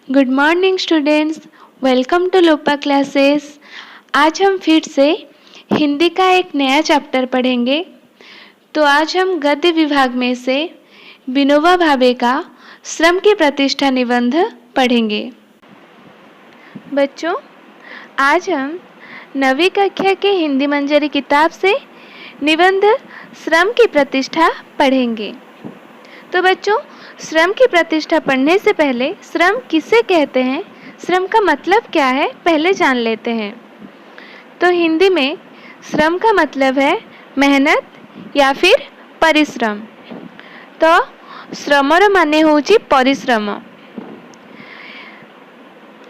Good morning students, welcome to Lopa classes. आज हम फिर से हिंदी का एक नया चैप्टर पढ़ेंगे। तो आज हम गद्य विभाग में से विनोबा भावे का श्रम की प्रतिष्ठा निबंध पढ़ेंगे। बच्चों, आज हम 9वीं कक्षा के हिंदी मंजरी किताब से निबंध श्रम की प्रतिष्ठा पढ़ेंगे। तो बच्चों, श्रम की प्रतिष्ठा पढ़ने से पहले श्रम किसे कहते हैं, श्रम का मतलब क्या है, पहले जान लेते हैं। तो हिंदी में श्रम का मतलब है मेहनत या फिर परिश्रम। तो श्रमर माने होची परिश्रम।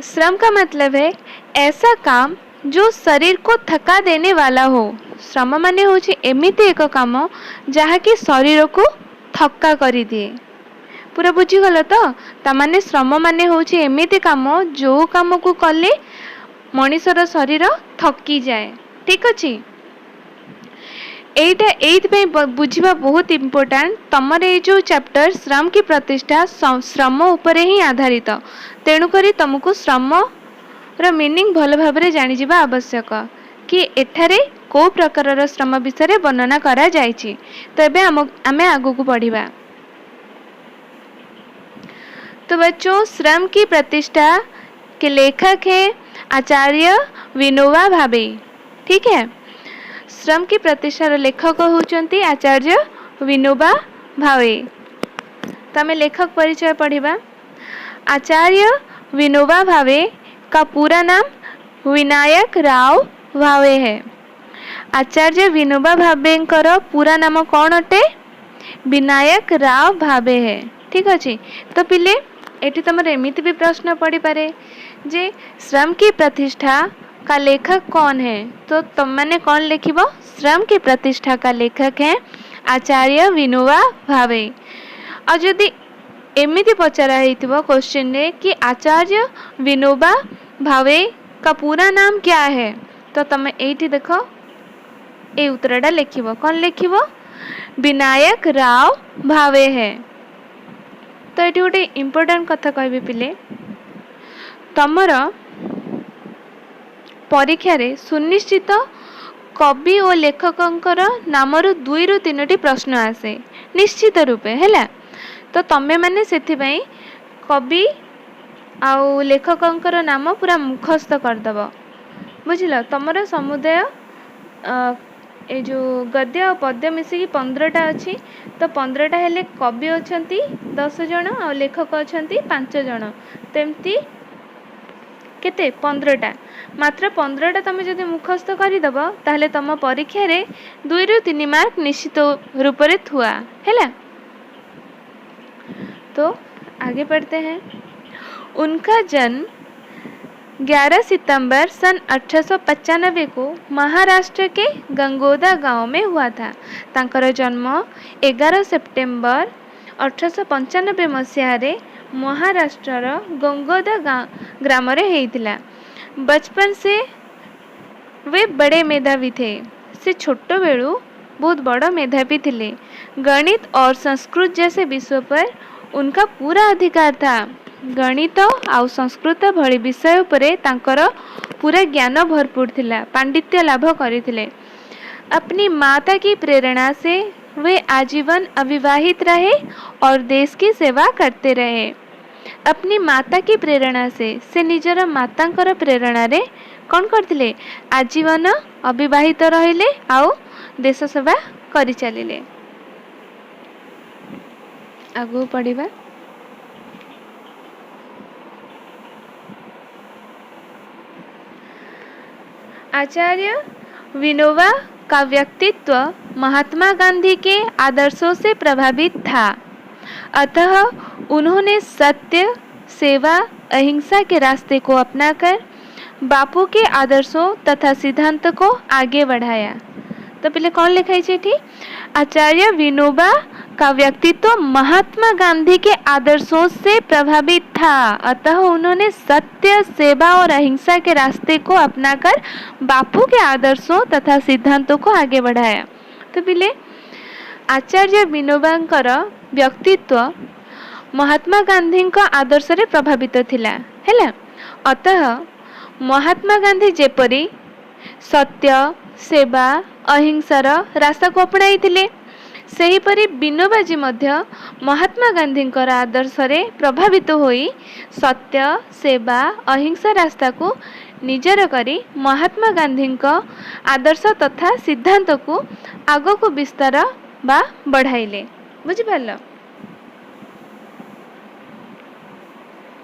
श्रम का मतलब है ऐसा काम जो शरीर को थका देने वाला हो। श्रम माने होची एमिति एक काम जहा कि शरीर को थक्का करी दिए। पूरा बुझीगल तो तामाने श्रम माने होची एमिति काम जो काम को कले मनीषर शरीर थकी जाए। ठीक अच्छे, एइथि बुझिबा बहुत इम्पोर्टेंट। तमर ये जो चैप्टर श्रम की प्रतिष्ठा श्रम उपरे ही आधारित, तेणु करी तुमको श्रम र मीनिंग भल भाबरे जानि जिबा आवश्यक कि एठारे को प्रकार श्रम विषय वर्णना करा जायछि। तो एबे आमे आगु को पढ़िबा। तो बच्चों, श्रम की प्रतिष्ठा के लेखक हैं आचार्य विनोबा भावे। ठीक है, श्रम की प्रतिष्ठार लेखक होचंती आचार्य विनोबा भावे। तो आमे लेखक परिचय पढ़िबा। आचार्य विनोबा भावे का पूरा नाम विनायक राव भावे है। आचार्य विनोबा भावेंकर पूरा नाम कौन अटे? विनायक राव भावे है। ठीक अच्छे। तो पिले एटी तुम एमिति भी प्रश्न पड़ी पारे जे श्रम की प्रतिष्ठा का लेखक कौन है। तो तुम मैंने कौन लिखिबो? श्रम की प्रतिष्ठा का लेखक है आचार्य विनोबा भावे। और यदि एमिति पचरा हिथिबो क्वेश्चन रे कि आचार्य विनोबा भावे का पूरा नाम क्या है, तो तुम एठी देखो ए उत्तरटा लिखिबो। कौन लिखिबो? विनायक राव भावे है। तो ये गोटे इम्पोर्टेंट कथा कहबी पिले, तमर परीक्षा रे सुनिश्चित कवि और लेखकंकर नामर 2 ରୁ 3ଟି प्रश्न आसे निश्चित रूपे हैला। तो तमे माने सेथि पई कवि आउ लेखकंकर नाम पूरा मुखस्थ करदब। बुझिल? तमर समुदाय ए जो गद्य और पद्य मिसिकी 15टा अच्छी। तो 15टा हेले कवि अछंती 10 जन और लेखक अछंती 5 जन। तेमती केते 15टा, मात्र 15टा तुम जदि मुखस्थ करदब ताहले तुम परीक्षा रे 2 ରୁ 3 मार्क निश्चित रूप से थुआ हैला। तो आगे पढ़ते हैं। उनका जन्म 11 सितंबर सन 1895 को महाराष्ट्र के गंगोदा गांव में हुआ था। तांकर जन्म 11 सितंबर 1895 मसीह रे महाराष्ट्र गंगोदा ग्राम रे हेइतिला। बचपन से वे बड़े मेधावी थे। से छोट बेलू बहुत बड़ा मेधावी थे। गणित और संस्कृत जैसे विषयों पर उनका पूरा अधिकार था। गणित आउ संस्कृत भली विषय उपरे तांकर पूरा ज्ञान भरपूर थिला, पांडित्य लाभ करथिले। अपनी माता की प्रेरणा से वे आजीवन अविवाहित रहे और देश की सेवा करते रहे। अपनी माता की प्रेरणा से निजर मातांकर प्रेरणा रे कौन करथिले? आजीवन अविवाहित रहिले आउ देश सेवा करि चलिले। आगु पढ़िबा। आचार्य विनोबा का व्यक्तित्व महात्मा गांधी के आदर्शों से प्रभावित था। अतः उन्होंने सत्य, सेवा, अहिंसा के रास्ते को अपनाकर बापू के आदर्शों तथा सिद्धांत को आगे बढ़ाया। तो पहले कौन लिखाई थी? आचार्य विनोबा का व्यक्तित्व महात्मा गांधी के आदर्शों से प्रभावित था। अतः उन्होंने सत्य, सेवा और अहिंसा के रास्ते को अपनाकर बापू के आदर्शों तथा सिद्धांतों को आगे बढ़ाया। तो पहले आचार्य विनोबांकर व्यक्तित्व महात्मा गांधी आदर्श रे प्रभावित थिला हैला। अतः महात्मा गांधी जेपरी सत्य सेवा अहिंसार रास्ता को अपनाई थिले, सेहीपरि विनोबाजी मध्य महात्मा गांधी आदर्श रे प्रभावित होई सत्य सेवा अहिंसा रास्ता को निजर करी महात्मा गांधी आदर्श तथा सिद्धांत को आग को विस्तार बा बढ़ाइले। बुझिपारल,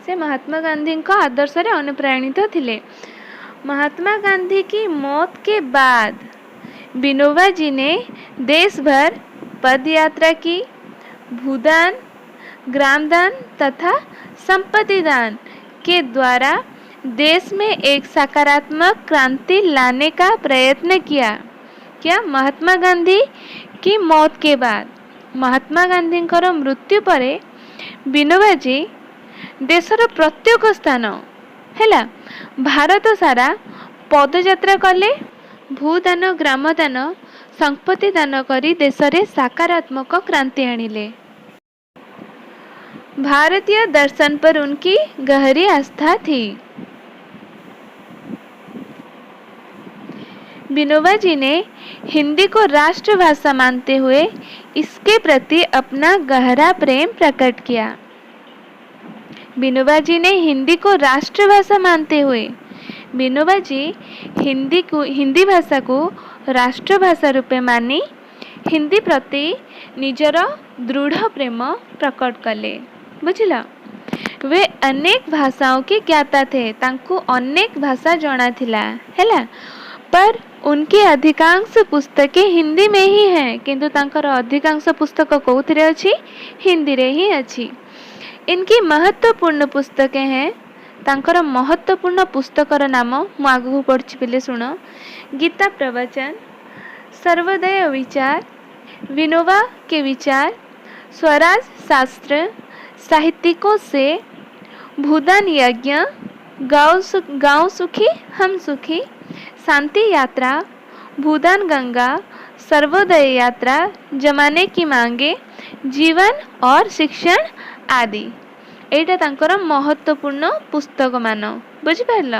से महात्मा गांधी आदर्श रे अनुप्राणित थिले। महात्मा गांधी की मौत के बाद विनोबा जी ने देश भर पद यात्रा की, भूदान, ग्रामदान तथा संपत्ति दान के द्वारा देश में एक सकारात्मक क्रांति लाने का प्रयत्न किया। क्या? महात्मा गांधी की मौत के बाद, महात्मा गांधी मृत्यु पर विनोबा जी देशर प्रत्येक स्थान हैला भारत सारा पदयात्रा कले, भूदान ग्रामदान संपत्ति दान करी देश रे सकारात्मक क्रांति आनिले। भारतीय दर्शन पर उनकी गहरी आस्था थी। विनोबा जी ने हिंदी को राष्ट्रभाषा मानते हुए इसके प्रति अपना गहरा प्रेम प्रकट किया। विनोबा जी ने हिंदी को राष्ट्रभाषा मानते हुए, विनोबा जी हिंदी भाषा को राष्ट्रभाषा रूपे मानी हिंदी प्रति निजर दृढ़ प्रेम प्रकट कले। बुझिला, वे अनेक भाषाओं के ज्ञाता थे, तांको अनेक भाषा जଣା थिला हैला, पर उनकी अधिकांश पुस्तकें हिंदी में ही हैं, किंतु तांकर अधिकांश पुस्तक कोउथिरे अछि? हिंदी रे ही अछि। इनकी महत्वपूर्ण पुस्तकें हैं, तांकर महत्वपूर्ण पुस्तकर नाम मु आगु पढ़छि पिले सुनो। गीता प्रवचन, सर्वोदय विचार, विनोबा के विचार, स्वराज शास्त्र, साहित्यिकों से भूदान यज्ञ, गांव सुखी हम सुखी, शांति यात्रा, भूदान गंगा, सर्वोदय यात्रा, जमाने की मांगे, जीवन और शिक्षण आदि। एटा तांकर महत्वपूर्ण पुस्तक मान। बुझिपारल,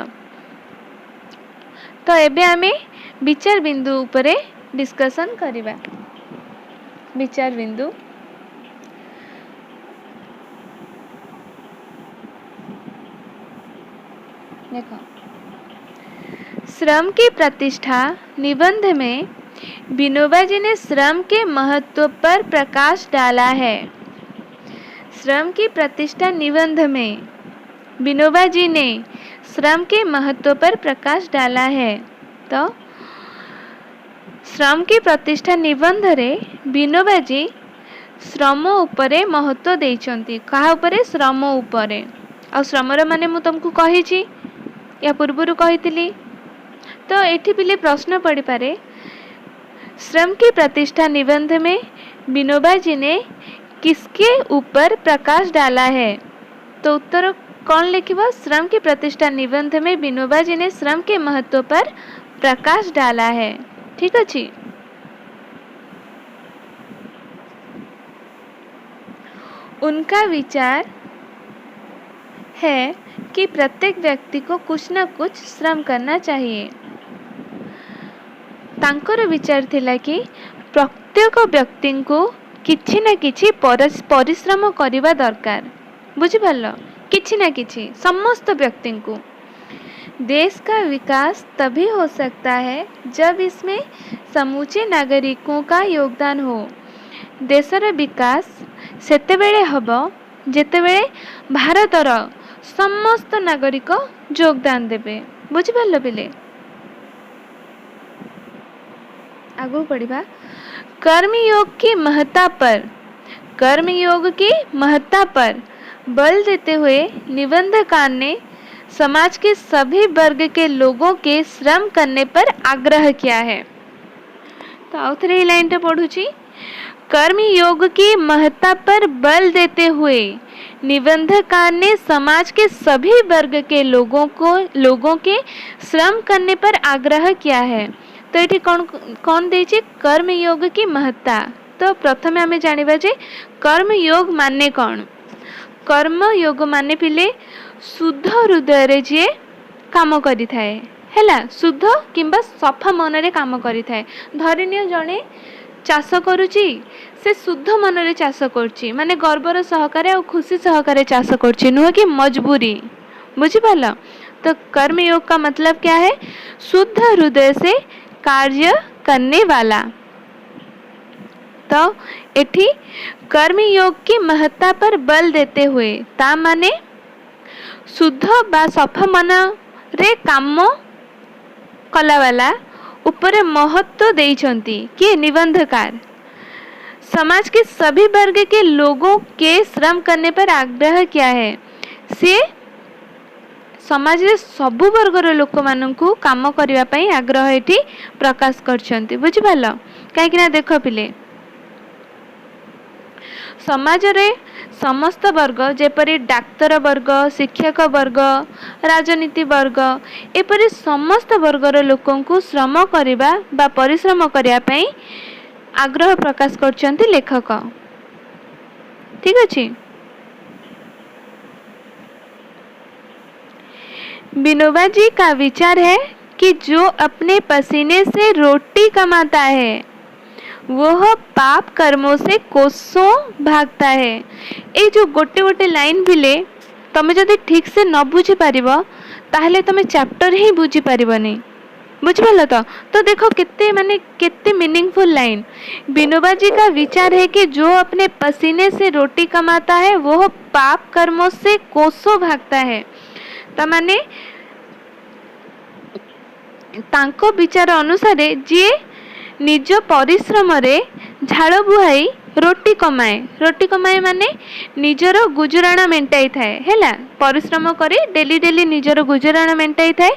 तो एबे आमे विचार बिंदु उपरे डिस्कशन करिबा। विचार बिंदु, देखो, श्रम की प्रतिष्ठा निबंध में विनोबा जी ने श्रम के महत्व पर प्रकाश डाला है। श्रम की प्रतिष्ठा निबंध में विनोबा जी ने श्रम के महत्व पर प्रकाश डाला है। तो श्रम की प्रतिष्ठा निबंध रे विनोबा जी श्रम उपरे महत्व देइचंती। कहा उपरे? श्रम उपरे। आ श्रमर माने मु तुमको कहिछि, या पूर्वरु कहितली। तो एठी पिले प्रश्न पड़ी पारे, श्रम की प्रतिष्ठा निबंध में विनोबा जी ने किसके ऊपर प्रकाश डाला है? तो उत्तर कौन लिखिबो? श्रम की प्रतिष्ठा निबंध में विनोबा जी ने श्रम के महत्व पर प्रकाश डाला है। ठीक अछि। उनका विचार है कि प्रत्येक व्यक्ति को कुछ न कुछ श्रम करना चाहिए। तांकर विचार थिला कि प्रत्येक व्यक्ति को किछि ना किछि परिश्रम करिबा दरकार। बुझिपारल, किछि ना किछि समस्त व्यक्ति को। देश का विकास तभी हो सकता है जब इसमें समूचे नागरिकों का योगदान हो। देशर विकास सेतेबेले हबो जेतेबेले भारतर समस्त नागरिक योगदान देबे। बुझिपारल पिले? आगो पढ़िबा। कर्मयोग की महत्ता पर, कर्मयोग की महत्ता पर बल देते हुए निबंधकार ने समाज के सभी वर्ग के लोगों के श्रम करने पर आग्रह किया है। तो आउथरे लाइन टा पढ़ुची। कर्मयोग की महत्ता पर बल देते हुए निबंधकार ने समाज के सभी वर्ग के लोगों के श्रम करने पर आग्रह किया है। तो ये कौन देछि? कर्मयोग की महत्ता। तो प्रथमे आमे जानिबा जे कर्मयोग माने कौन। कर्म योग माने पिले शुद्ध हृदय रे जे काम करि थाए हैला शुद्ध किंबा सफा मन रे काम करि थाए। धरिनियो जणे चाष करुची से शुद्ध मन रे चाष करची माने गर्वर सहकारे और खुशी सहकारे चाष करची नुह कि मजबूरी। बुझी पाल? तो कर्म योग का मतलब क्या है? शुद्ध हृदय से कार्य करने वाला। तो एठी कर्म योग की महत्ता पर बल देते हुए ता माने शुद्ध बा सफा मन रे काम कला वाला ऊपर महत्व देइछंती कि निबंधकार समाज के सभी वर्ग के लोगों के श्रम करने पर आग्रह किया है। से समाज रे सबु वर्गर लोक माननकु काम करिवा पई आग्रह एठी प्रकाश करछंती। बुझि पाल? काहे कि ना देखो पिले समाज रे समस्त वर्ग जेपरि डाक्तर वर्ग शिक्षक वर्ग राजनीति वर्ग एपरि समस्त वर्गर लोकंकु श्रम करिबा बा परिश्रम करिया पई आग्रह प्रकाश करछंती लेखक। ठीक अछि। विनोबा जी का विचार है कि जो अपने पसीने से रोटी कमाता है वह पाप कर्मों से कोसों भागता है। ये जो गोटे गोटे लाइन बिले तमे जदि ठीक से न बुझी पारिबो ताहले तमे चैप्टर ही बुझी पारिबनी। बुझिपाल? तो देखो कितने माने कितने मीनिंगफुल लाइन। विनोबा जी का विचार है कि जो अपने पसीने से रोटी कमाता है वह पाप कर्मों से कोसों भागता है। तो माने तांको विचार अनुसार जी निज परिश्रम रे झाड़ बुहाई रोटी कमाए माने निजर गुजराण मेंटाई थाए हैला परिश्रम करी डेली डेली निजर गुजराण मेंटाई थाए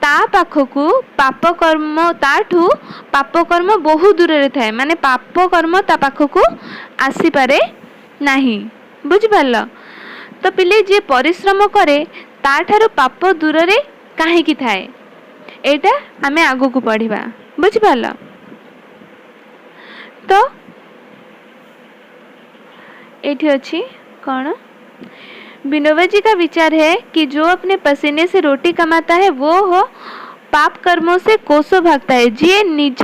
ता पाखकू पाप कर्म ताठू पाप कर्म बहु दूर रे थाए माने पाप कर्म ता पाखकू आसी पारे नाही। बुझि पारल? तो पिले जे परिश्रम करे ताठारो पाप दूर रे काहे की थाए एटा आमे आगु को पढ़िबा। बुझि पारल? तो एठी अछि कौन? विनोबा जी का विचार है कि जो अपने पसीने से रोटी कमाता है वो हो पाप कर्मों से कोसों भागता है। जी निज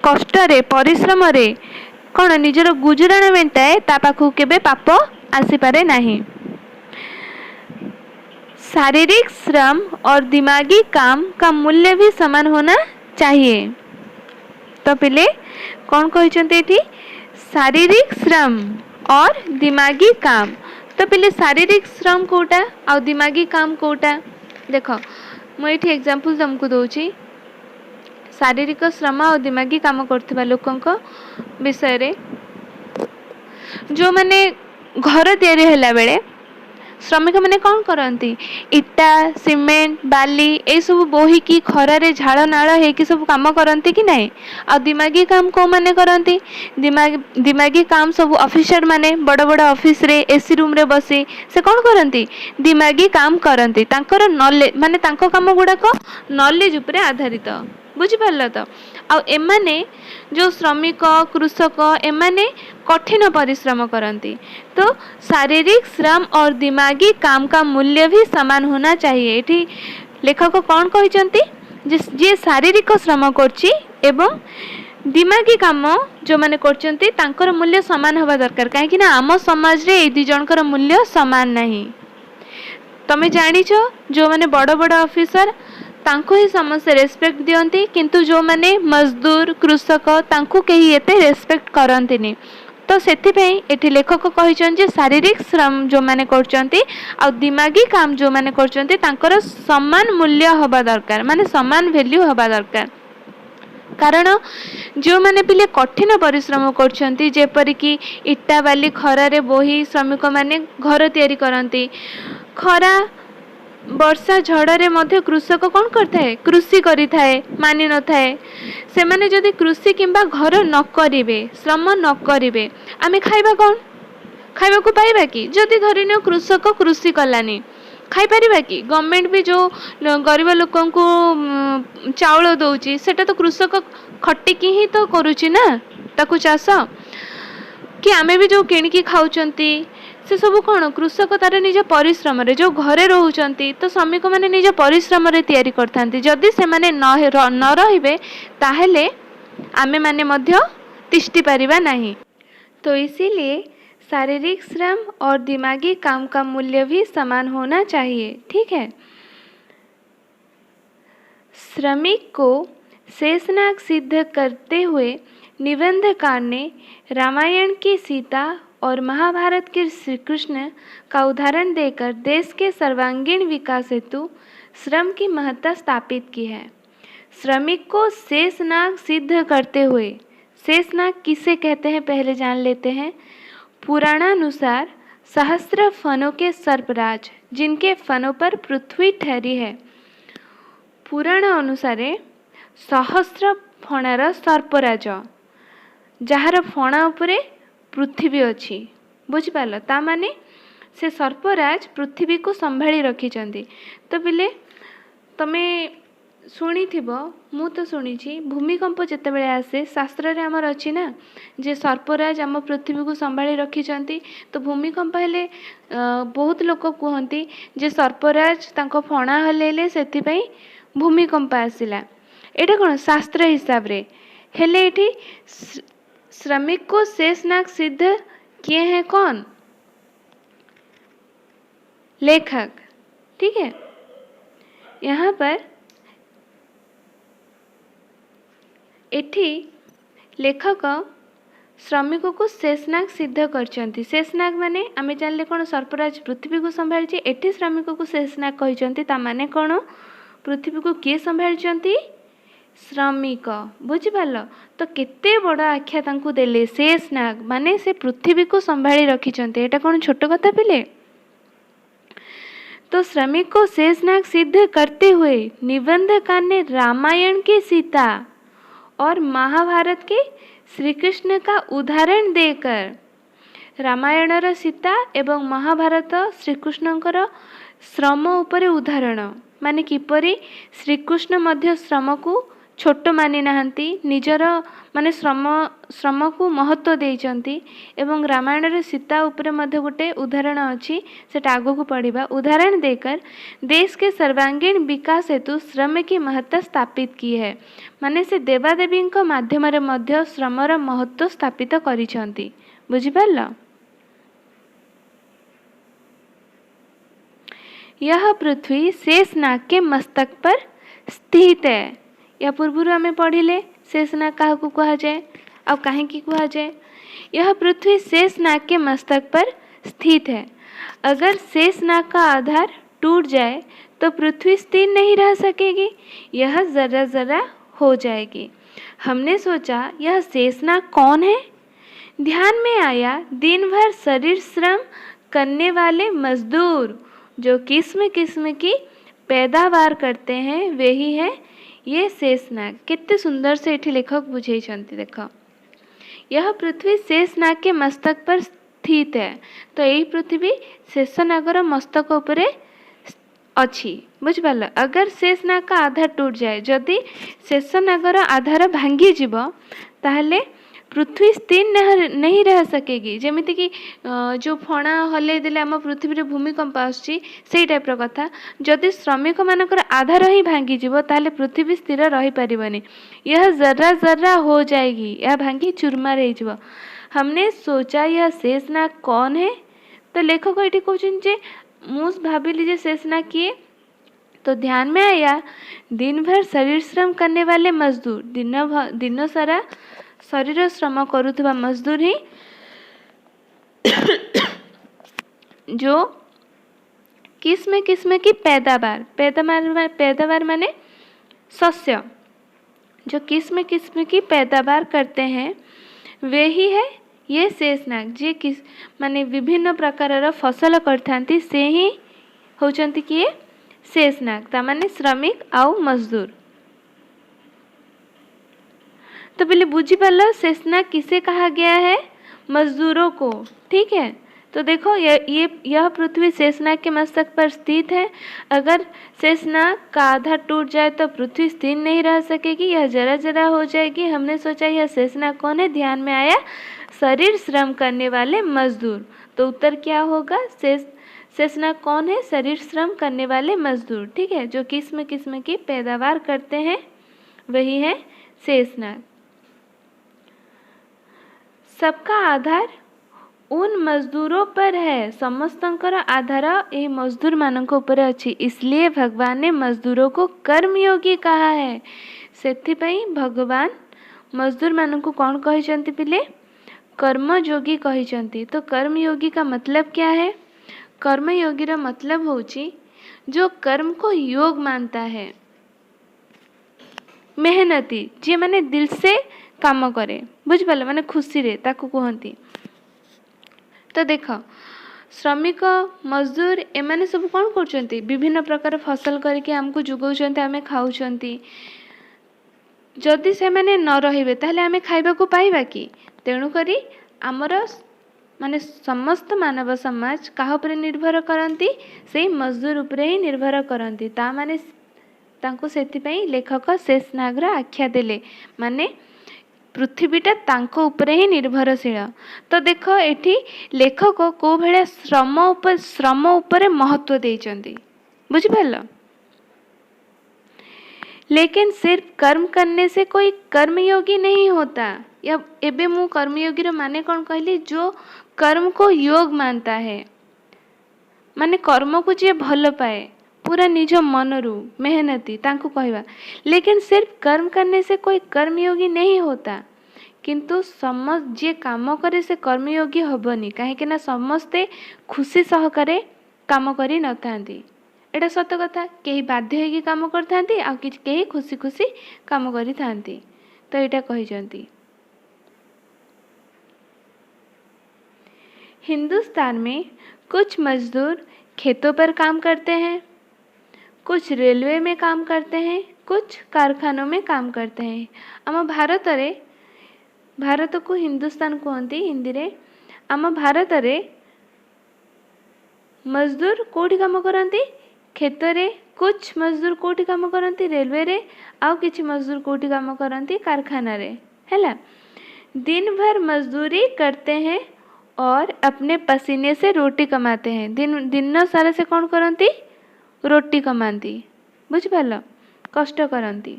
कष्ट रे परिश्रम रे कौन निजर गुजराण मेंटाए ता पाखु केबे पाप आसी पारे नाही। शारीरिक श्रम और दिमागी काम का मूल्य भी समान होना चाहिए। तो पिले कौन कहते एठी? शारीरिक श्रम और दिमागी काम। तो पिले शारीरिक श्रम कोटा और दिमागी काम कोटा देखो मुझे एग्जांपल तुमको दूची। शारीरिक श्रम और दिमागी काम करथिबा लोकंक विषय रे जो माने घर तैयारी हैला बेले श्रमिक मैंने कौन करती इटा सीमेंट बाली ए सब बोही की खरारे झाड़ नाड़ है सब काम करती कि नहीं। आ दिमागी काम कौ माने करती दिमागी काम सब ऑफिसर माने बड़ बड़ ऑफिस रे एसी रूम रे बसी से कौन करती दिमागी काम करती तांकर नॉलेज माने तांको काम गुड़ाक नॉलेज उपरे आधारित। बुझिपारल? तो आ एमाने जो श्रमिक कृषक एमाने कठिन परिश्रम करती। तो शारीरिक श्रम और दिमागी काम का मूल्य भी समान होना चाहिए। एठी लेखक कौन कहते जे शारीरिक श्रम करछि एवं दिमागी काम जो माने करछंती तांकर मूल्य समान होबा दरकार। काहे कि ना आम समाज रे ए दि जनकर मूल्य समान नहीं। तमे जानिछो जो माने बड़ बड़ ऑफिसर तांको ही समस्त रेस्पेक्ट दियंती किंतु जो माने मजदूर कृषक तांको कहीं एते रेस्पेक्ट करंतिनी। तो सेथिपई एठी लेखक कहिचन जे शारीरिक श्रम जो माने करचंती आ दिमागी काम जो माने करचंती तांकर समान मूल्य होबा दरकार माने समान वैल्यू होबा दरकार। कारण जो माने पिले कठिन परिश्रम करछंती जेपरि कि इट्टा बाली खरारे बोही श्रमिक माने घर तैयारी करंती खरा वर्षा झड़े मध्य कृषक कौन करता कृषि करिथाए मानि न थाए से माने जदि कृषि किंबा घर न करिवे श्रम न करिवे आमे खाइबा कौन खाइबा को पाइबा कि जदि धरिनो कृषक कृषि कलानी खाई परिबा कि गवर्नमेंट भी जो गरीब लोकन को चाउल दउची सेटा तो कृषक खटिकी ही तो करूची ना ताकू चाष कि आमे भी जो किणकी खाउचंती से सब कौन कृषक तार निज परिश्रम जो घरे रोचंती तो श्रमिक मैंने निज परिश्रम तैयारी करथांती जदि से माने न रहिबे ताहेले आमे माने मध्य तिष्टि पारिबा नहीं। तो इसीलिए शारीरिक श्रम और दिमागी काम का मूल्य भी समान होना चाहिए। ठीक है। श्रमिक को शेषनाग सिद्ध करते हुए निबंधकार ने रामायण की सीता और महाभारत के श्री कृष्ण का उदाहरण देकर देश के सर्वांगीण विकास हेतु श्रम की महत्ता स्थापित की है। श्रमिक को शेषनाग सिद्ध करते हुए, शेषनाग किसे कहते हैं पहले जान लेते हैं। पुराणानुसार सहस्त्र फनों के सर्पराज जिनके फनों पर पृथ्वी ठहरी है। पुराण अनुसार सहस्र फणार सर्पराज जार फणा उपरे पृथ्वी अच्छी बुझिपाल ता माने से सर्पराज पृथ्वी को संभाली रखिछंती। तो पिले तमे शुणी मु तो शुणी भूमिकंप जिते बड़े आसे शास्त्र रे आमर अच्छी ना जे सर्पराज आम पृथ्वी को संभाली रखिछंती। तो भूमिकंप हेले बहुत लोक कहती जे सर्पराज तांको फणा हलेले सेति भूमिकंप आसिला। एटा कौन शास्त्र हिसाब रे हेले एठी श्रमिक को शेषनाग सिद्ध किए हैं कौन? लेखक। ठीक है। यहाँ पर एठी लेखक श्रमिक को शेषनाग सिद्ध करचंती। शेषनाग माने आमे जानले कौन सर्पराज पृथ्वी को संभाली। एठी श्रमिक को शेषनाग कहचंती ता माने कौन पृथ्वी को किए संभाली? श्रमिक। बुझिपाल तो केते बड़ आख्या तांकु देले शेषनाग माने से पृथ्वी को संभाली रखिचंते। एटा कौन छोट कथा पिले। तो श्रमिक को शेषनाग सिद्ध करते हुए निबंधकार ने रामायण की सीता और महाभारत के श्री कृष्ण का उदाहरण देकर रामायणर सीता एवं महाभारत श्रीकृष्णकर श्रम उपरे उदाहरण माने किपरि श्रीकृष्ण मध्य श्रम को छोट मानि नाहंती निजर माने श्रम को महत्व देइचंती। एवं रामायण सीता उपरे मध्य गोटे उदाहरण अच्छी सेटा आगो को पढ़िबा। उदाहरण देकर देश के सर्वांगीण विकास हेतु श्रम की महत्ता स्थापित की है माने से देवादेवी माध्यम रे मध्य श्रमर महत्व स्थापित करिसंती। बुझिपारल। यह पृथ्वी शेषनाग के मस्तक पर स्थित है। या पूर्व आम पढ़िले शेषनाग क्या कह जाए और कहीं कह जाए। यह पृथ्वी शेषनाग के मस्तक पर स्थित है। अगर शेषनाग का आधार टूट जाए तो पृथ्वी स्थिर नहीं रह सकेगी, यह जरा जरा हो जाएगी। हमने सोचा यह शेषनाग कौन है। ध्यान में आया दिन भर शरीर श्रम करने वाले मजदूर जो किस्म किस्म की पैदावार करते हैं वे ही है ये शेषनाग। कितने सुंदर से एठी लेखक बुझेइछंती। देखो यह पृथ्वी शेषनाग के मस्तक पर स्थित है। तो यही पृथ्वी शेषनागर मस्तक उपरे अच्छी। बुझिपाल। अगर शेषनाग का आधार टूट जाए जदि शेषनागर आधार भांगी जीव ताहले पृथ्वी स्थिर नहीं रह सकेगी। जमीती कि जो फणा हल्ले देले आम पृथ्वी रे भूमिकंप आसुची सेई टाइप रो कथा। जदि श्रमिक मानकर आधार ही भांगी जीव ताहले पृथ्वी स्थिर रही परिबनी, यह जरा जरा हो जाएगी, यह भांगी चूरमार हो जीव। हमने सोचा यह शेषनाग कौन है। तो लेखक ये कहते जे मु भाविली जे शेषनाग किए। तो ध्यान में आया दिन भर शरीर श्रम करने वाले मजदूर दिन सारा शरीर श्रम करुवा मजदूर ही जो किस्म किस्म की पैदावार माने शस्य जो किस्म किस्म की पैदावार करते हैं वे ही है ये शेषनाग। जे किस माने विभिन्न प्रकार फसल करथांती से ही होचंती कि शेषनाग ता माने श्रमिक आउ मजदूर। तो पहले बुझी पाल शेषनाग किसे कहा गया है? मजदूरों को। ठीक है। तो देखो यह पृथ्वी शेषनाग के मस्तक पर स्थित है। अगर शेषनाग का आधार टूट जाए तो पृथ्वी स्थिर नहीं रह सकेगी, यह जरा जरा हो जाएगी। हमने सोचा यह शेषनाग कौन है। ध्यान में आया शरीर श्रम करने वाले मजदूर। तो उत्तर क्या होगा? शेषनाग कौन है? शरीर श्रम करने वाले मजदूर, ठीक है, जो किस्म किस्म की पैदावार करते हैं, वही है शेषनाग। सबका आधार उन मजदूरों पर है, समस्तंकर आधार ए मजदूर मानक ऊपर अच्छी, इसलिए भगवान ने मजदूरों को कर्मयोगी कहा है। सेथिपाई भगवान मजदूर मानक को कौन कहिसंती पिले? कर्मयोगी कहिसंती। तो कर्मयोगी का मतलब क्या है? कर्मयोगी रा मतलब होची जो कर्म को योग मानता है, मेहनती, जे माने दिल से काम करे, बुझ पाले, माने खुशी रे ताकू कहंती। तो देख, श्रमिक मजदूर एमाने सब कौन करछंती? विभिन्न प्रकार फसल करके हमको जुगौछंती, आमे खाउछंती। जदि से माने न रहिबे ताहले आमे खाइबा को पाइबा कि? तेणु करी आमर माने समस्त मानव समाज काहा उपरे निर्भर करंती? से मजदूर उपरे ही निर्भर करंती। ता माने तांको सेथिपाई लेखक शेषनाग रा आख्या देले, माने पृथ्वीटा तांको उपरे ही निर्भरशील। तो देख एठी लेखक को भले श्रम उपरे महत्व देइचंती, बुझि पारलो? लेकिन सिर्फ कर्म करने से कोई कर्मयोगी नहीं होता। या एबे मु कर्मयोगी रो माने कौन कहली? जो कर्म को योग मानता है, माने कर्म को जे भल पाए पूरा निज मनरू मेहनती, तांको कहवा। लेकिन सिर्फ कर्म करने से कोई कर्मयोगी नहीं होता, किंतु जे काम करे से कर्मयोगी हबनी, कहीं समस्ते खुशी सहकारे काम करी न थांती। एटा सत कथा, कहीं बाध्य होगी काम करथांती, आ कहीं खुशी खुशी काम करी थांती। तो एटा कहिसंती। हिंदुस्तान में कुछ मजदूर खेतों पर काम करते हैं, कुछ रेलवे में काम करते हैं, कुछ कारखानों में काम करते हैं। आम भारत रे, भारत को हिंदुस्तान कहते हिंदी रे। आम भारत रे मजदूर कोठी काम करती? खेत रे। कुछ मजदूर कोठी काम करती? रेलवे रे। आउ किछि मजदूर कोठी काम करती? कारखाना रे, हैला। दिन भर मजदूरी करते हैं और अपने पसीने से रोटी कमाते हैं। दिन सारा से कौन करती? रोटी कमाती, बुझ पाल? कष्ट करती।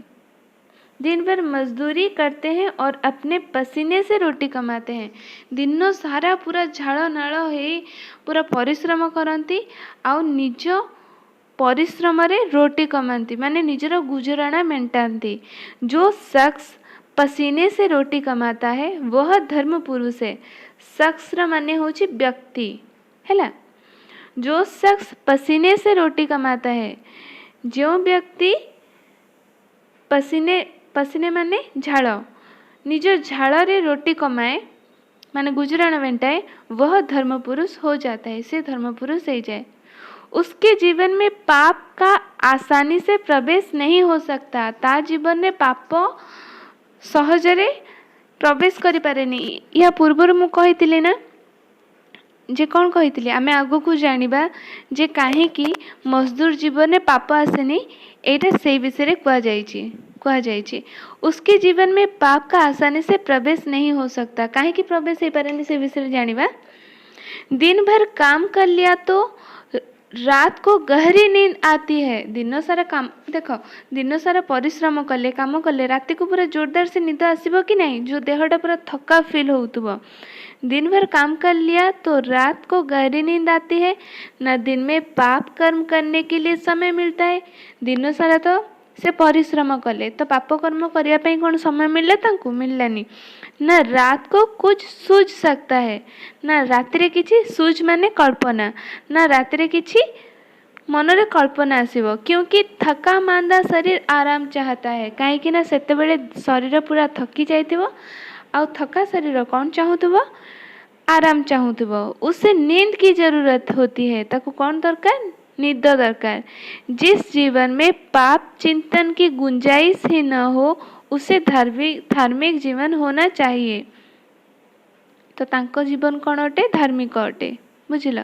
दिन भर मजदूरी करते हैं और अपने पसीने से रोटी कमाते हैं। दिन सारा पूरा झाड़ नाड़ हो पूरा परिश्रम करती, आउ निज परिश्रम रे रोटी कमाती, माने निजर गुजराना मेंटाती। जो शख्स पसीने से रोटी कमाता है वह धर्म पुरुष है। शख्स माने होची व्यक्ति, हैला। जो शख्स पसीने से रोटी कमाता है, जो व्यक्ति पसीने माने झाड़, निज झाड़ रे रोटी कमाए माने गुजराण मेंटाए, वह धर्म पुरुष हो जाता है, से धर्म पुरुष हो जाए। उसके जीवन में पाप का आसानी से प्रवेश नहीं हो सकता। ता जीवन में पाप सहजरे प्रवेश करि पारेनी। या पूर्वर मु कहितिले ना जे कौन कहितिले, आमे आगो को जानिबा जे काहे कि मजदूर जीवन में पाप आसेनी, एटा से विषय रे कहा जाइए। उसके जीवन में पाप का आसानी से प्रवेश नहीं हो सकता। काहे कि प्रवेश हो पारेनी से विषय जानिबा। दिन भर काम कर लिया तो रात को गहरी नींद आती है। दिन सारा काम देख, दिन सारा परिश्रम कले काम कले रात को पूरा जोरदार से निद आसीबो कि नहीं? जो देहटा पूरा थका फील होउतबो। दिन भर काम कर लिया तो रात को गहरी नींद आती है। न दिन में पाप कर्म करने के लिए समय मिलता है। दिन सारा तो से परिश्रम कले तो पाप कर्म करने पे कौन समय मिले? तांको मिललानी। न रात को कुछ सूझ सकता है, न रात्रि किछि सूझ माने कल्पना, न रात्रि किछि मन रे कल्पना आसीबो, क्योंकि थका मांदा शरीर आराम चाहता है। कहीं ना सेते बेले शरीर पूरा थकी जाइथिबो, आ थका शरीर कौन चाहूथबो? आराम चाहूथबो। उसे नींद की जरूरत होती है। ताको कौन दरकार? नींद दरकार। जिस जीवन में पाप चिंतन की गुंजाइश ही न हो, उसे धार्मिक जीवन होना चाहिए। तो तांको जीवन कौन अटे? धार्मिक अटे, बुझिल?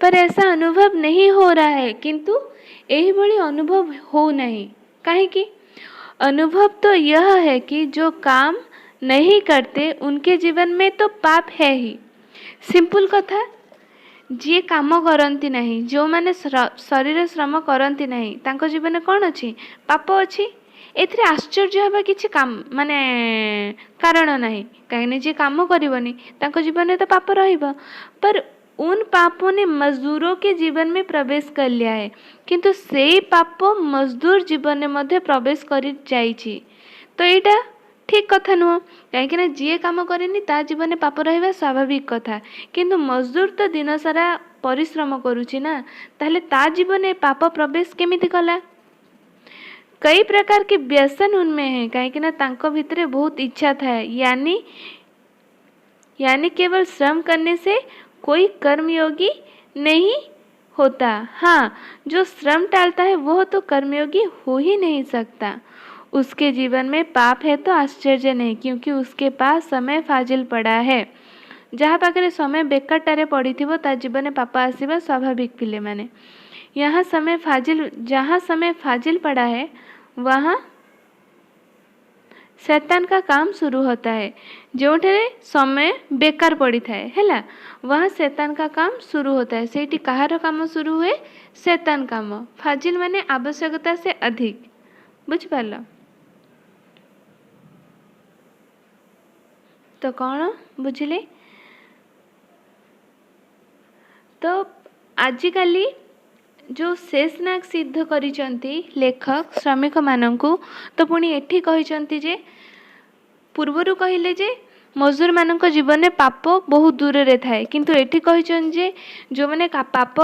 पर ऐसा अनुभव नहीं हो रहा है, किंतु यही बड़ी अनुभव हो नहीं। काहे कि अनुभव तो यह है कि जो काम नहीं करते उनके जीवन में तो पाप है ही। सिंपल कथा, जी काम करती नहीं, जो मैंने शरीर श्रम करती नहीं, तांको जीवन कौन अच्छी? पाप अच्छी। एथिरे आश्चर्य हवा किसी काम माने कारण नहीं, कहीं जी काम करनी तांको जीवन में तो पाप रहिबा। पर उन पापों ने मजदूरों के जीवन में प्रवेश कर लिया है, किंतु से पाप मजदूर जीवन में मध्य प्रवेश कर जाइछि। तो यहाँ ठीक कथा नुह, कहीं जी कम करे ता जीवन में पाप रहा स्वाभाविक कथा, किंतु मजदूर तो दिन सारा परिश्रम करुच्ची ना, ताहले ता जीवन में पाप प्रवेश केमिति कला? कई प्रकार के व्यसन उनमें है, कहीं तांको भितरे बहुत इच्छा था, यानी केवल श्रम करने से कोई कर्मयोगी नहीं होता। हाँ, जो श्रम टालता है वह तो कर्मयोगी हो ही नहीं सकता। उसके जीवन में पाप है तो आश्चर्य नहीं, क्योंकि उसके पास समय फाजिल पड़ा है। जहाँ पाखे समय बेकारटारे पड़ी थी ता जीवन में पाप आसवा स्वाभाविक। पिले माने यहाँ समय फाजिल, जहाँ समय फाजिल पड़ा है वहाँ शैतान का काम शुरू होता है। जो समय बेकार पड़ी थाए हैला, वहाँ शैतान का काम शुरू होता है। सेठी कहार काम शुरू हुए? शैतान काम। फाजिल माने आवश्यकता से अधिक, बुझ पारल? तो कौन बुझिले? तो आजिकाली जो शेषनाग सिद्ध करिसंती लेखक श्रमिक मानंकु, तो पुणी एठी कहिसंती जे पूर्वरु कहिले जे मजदूर मानक जीवन में पाप बहुत दूर रे थाए, किंतु एठी कहिसंती जे जो माने पाप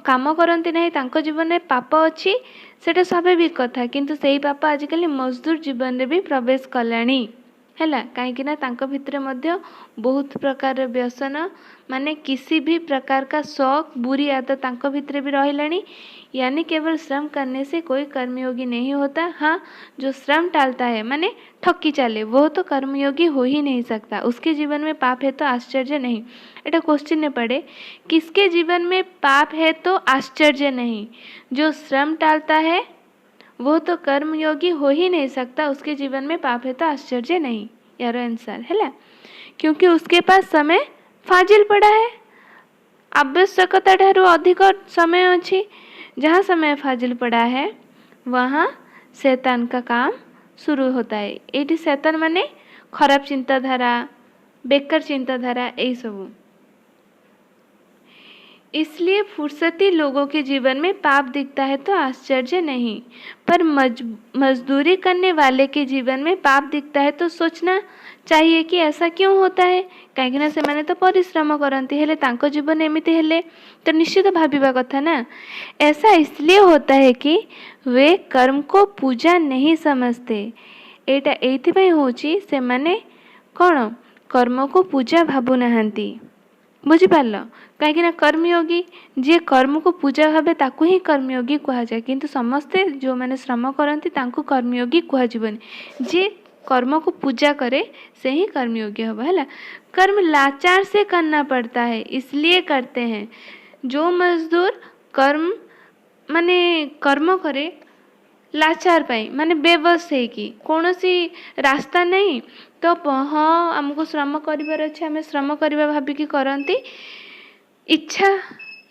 काम करंती नहीं तांको जीवन में पाप अछि, सेटा स्वाभाविक कथा, किंतु सेही पाप आजिकाली मजदूर जीवन में भी प्रवेश कलानी हैला। कहीं ना तांको भितरे मध्य बहुत प्रकार व्यसन माने किसी भी प्रकार का शौक बुरी आदत तांको भितरे भी रहिलानी। यानी केवल श्रम करने से कोई कर्मयोगी नहीं होता। हाँ, जो श्रम टालता है माने ठक्की चाले वो तो कर्मयोगी हो ही नहीं सकता। उसके जीवन में पाप है तो आश्चर्य नहीं। एटा क्वेश्चन ने पड़े, किसके जीवन में पाप है तो आश्चर्य नहीं? जो श्रम टालता है वो तो कर्मयोगी हो ही नहीं सकता, उसके जीवन में पाप है तो आश्चर्य नहीं। यार आंसर है, क्योंकि उसके पास समय फाजिल पड़ा है। आवश्यकता ठारू अधिक समय अच्छी। जहाँ समय फाजिल पड़ा है वहाँ शैतान का काम शुरू होता है। ये शैतान माने खराब चिंताधारा, बेकार चिंताधारा, यही सब। इसलिए फुर्सती लोगों के जीवन में पाप दिखता है तो आश्चर्य नहीं, पर मजदूरी करने वाले के जीवन में पाप दिखता है तो सोचना चाहिए कि ऐसा क्यों होता है। कहीं से माने तो परिश्रम करती हेले तांको जीवन एमिति हेले तो निश्चित भाविबा कथा ना। ऐसा इसलिए होता है कि वे कर्म को पूजा नहीं समझते। एटा एइथिपाई होची से माने कौन कर्म को पूजा भाबु नाहंती। बुझिपार? कहीं कर्मयोगी जी कर्म को पूजा भावे ताकू ही कर्मयोगी कहा जाए, किंतु समस्ते जो मैंने श्रम करती तांको कर्मयोगी कहजबनी। जे कर्म को पूजा करे से ही कर्मयोगी होगा है। कर्म लाचार से करना पड़ता है इसलिए करते हैं। जो मजदूर कर्म माने कर्म करे लाचार पाई माने बेबस है कि कौन सी रास्ता नहीं, तो हाँ आमको श्रम कर अच्छे आम श्रम करवा भाविकी करती, इच्छा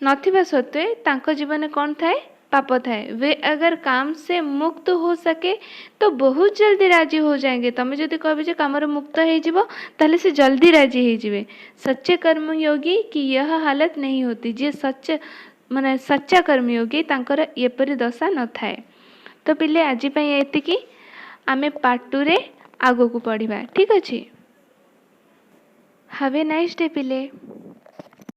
नथिबा सत्वे तांको जीवन में कौन थाए? पाप थाए। वे अगर काम से मुक्त हो सके तो बहुत जल्दी राजी हो जाएंगे। तमें जदि कहे काम मुक्त हो ताले से जल्दी राजी हो जाए। सच्चे कर्मयोगी की यह हालत नहीं होती। जे सच्चे माने सच्चा कर्मयोगी तांकर एपरी दशा न थाए। तो पिले आज एतिकी, आमे पार्ट 2 रे आगो को पढ़िबा। ठीक अच्छे? हैव ए नाइस डे पिले।